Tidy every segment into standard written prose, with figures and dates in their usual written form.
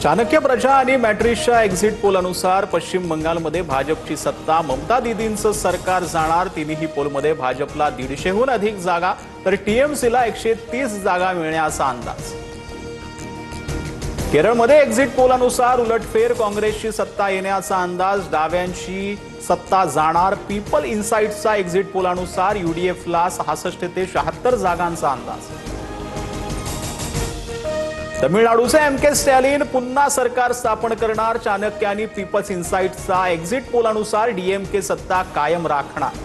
चाणक्य प्रजा आणि मॅट्रिक्सच्या एक्झिट पोल अनुसार पश्चिम बंगालमध्ये भाजपची सत्ता, ममता दीदींचं सरकार जाणार। तिन्ही पोलमध्ये भाजपला 150हून अधिक जागा तर टीएमसीला 130 जागा मिळण्याचा अंदाज। केरळमध्ये एक्झिट पोल अनुसार उलटफेर, काँग्रेसची सत्ता येण्याचा अंदाज, डाव्यांची सत्ता जाणार। पीपल इनसाइटचा एक्झिट पोल अनुसार यूडीएफला 66 ते 76 जागांचा अंदाज। तमिळनाडूचे एमके स्टॅलिन पुन्हा सरकार स्थापन करणार। चाणक्य आणि पीपल्स इनसाइटचा एक्झिट पोल अनुसार डीएमके सत्ता कायम राखणार।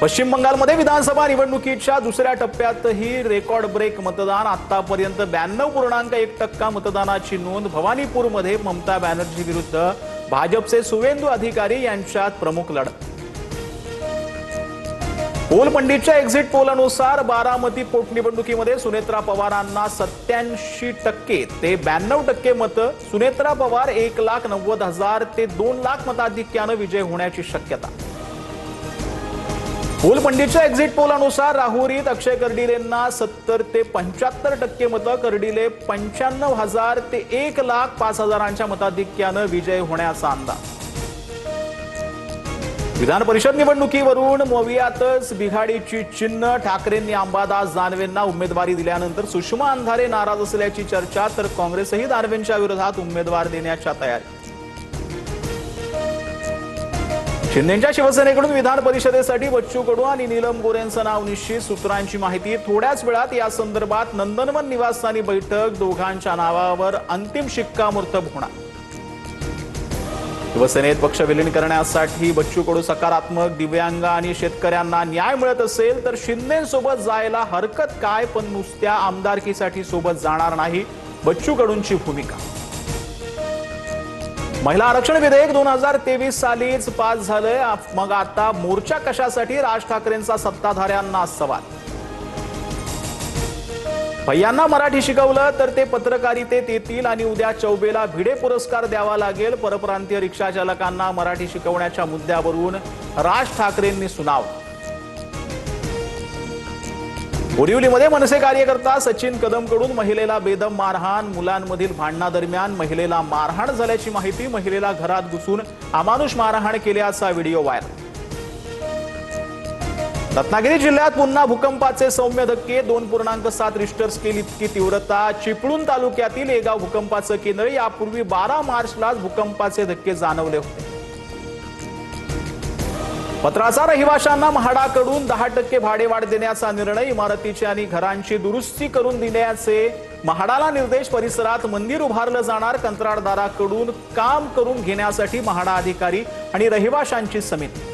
पश्चिम बंगालमध्ये विधानसभा निवडणुकीच्या दुसऱ्या टप्प्यातही रेकॉर्ड ब्रेक मतदान। आतापर्यंत 92.1% मतदानाची नोंद। भवानीपूरमध्ये ममता बॅनर्जी विरुद्ध भाजपचे सुवेंदू अधिकारी यांच्यात प्रमुख लढत। पोल पंडितच्या एक्झिट पोल अनुसार बारामती पोटनिवडणुकीमध्ये सुनेत्रा पवारांना 87% ते 92% मतं। सुनेत्रा पवार 1,90,000 ते 2 लाख मताधिक्यानं विजय होण्याची शक्यता। पोल पंडितच्या एक्झिट पोल अनुसार राहुरीत अक्षय कर्डिलेंना 70 ते 75% मतं। कर्डिले 95,000 ते 1,05,000 मताधिक्यानं विजय होण्याचा अंदाज। विधान परिषद निवडणुकीवरून मोवियातच बिघाडीची चिन्ह। ठाकरेंनी अंबादास दानवेंना उमेदवारी दिल्यानंतर सुषमा अंधारे नाराज असल्याची चर्चा, तर काँग्रेसही दानवेंच्या विरोधात उमेदवार देण्याच्या तयारी। शिंदेच्या शिवसेनेकडून विधान परिषदेसाठी बच्चू कडू आणि नीलम गोरेंचं नाव निश्चित। सूत्रांची माहिती, थोड्याच वेळात या संदर्भात नंदनवन निवासस्थानी बैठक, दोघांच्या नावावर अंतिम शिक्कामोर्तब होणार। शिवसेनेत पक्ष विलीन करण्यासाठी बच्चू कडू सकारात्मक, दिव्यांग आणि शेतकऱ्यांना न्याय मिळत असेल तर शिंदेसोबत जायला हरकत काय, पण नुसत्या आमदारकीसाठी सोबत जाणार नाही, बच्चू कडूंची भूमिका। महिला आरक्षण विधेयक 2023 सालीच पास झालंय, मग आता मोर्चा कशासाठी? राज ठाकरेंचा सत्ताधाऱ्यांना सवाल। भैयांना मराठी शिकवलं तर ते पत्रकारितेत येतील आणि उद्या चौबेला भिडे पुरस्कार द्यावा लागेल। परप्रांतीय रिक्षा चालकांना मराठी शिकवण्याच्या मुद्द्यावरून राज ठाकरेंनी सुनावलं। बोरिवलीमध्ये मनसे कार्यकर्ता सचिन कदमकडून महिलेला बेदम मारहाण। मुलांमधील भांडणादरम्यान महिलेला मारहाण झाल्याची माहिती। महिलेला घरात घुसून अमानुष मारहाण केल्याचा व्हिडिओ व्हायरल। रत्नागिरी जिल्ह्यात पुन्हा भूकंपाचे सौम्य धक्के। 2.7 रिश्टर स्केल इतकी तीव्रता। चिपळूण तालुक्यातील एगाव भूकंपाचं केंद्र। यापूर्वी 12 मार्चलाच भूकंपाचे धक्के जाणवले होते। पत्राचा रहिवाशांना म्हाडाकडून 10% भाडेवाढ देण्याचा निर्णय। इमारतीची आणि घरांची दुरुस्ती करून देण्याचे म्हाडाला निर्देश। परिसरात मंदिर उभारलं जाणार। कंत्राटदाराकडून काम करून घेण्यासाठी म्हाडा अधिकारी आणि रहिवाशांची समिती।